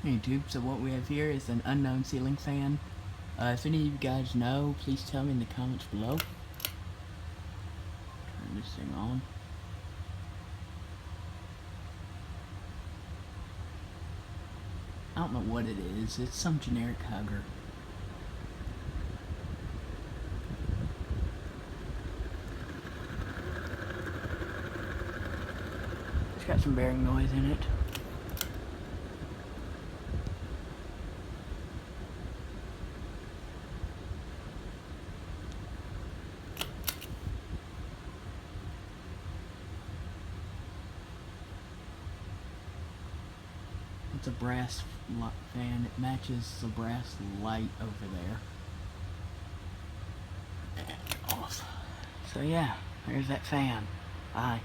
YouTube, so what we have here is an unknown ceiling fan. If any of you guys know, please tell me in the comments below. Turn this thing on. I don't know what it is. It's some generic hugger. It's got some bearing noise in it. It's a brass fan. It matches the brass light over there. And off. So yeah, there's that fan. Bye.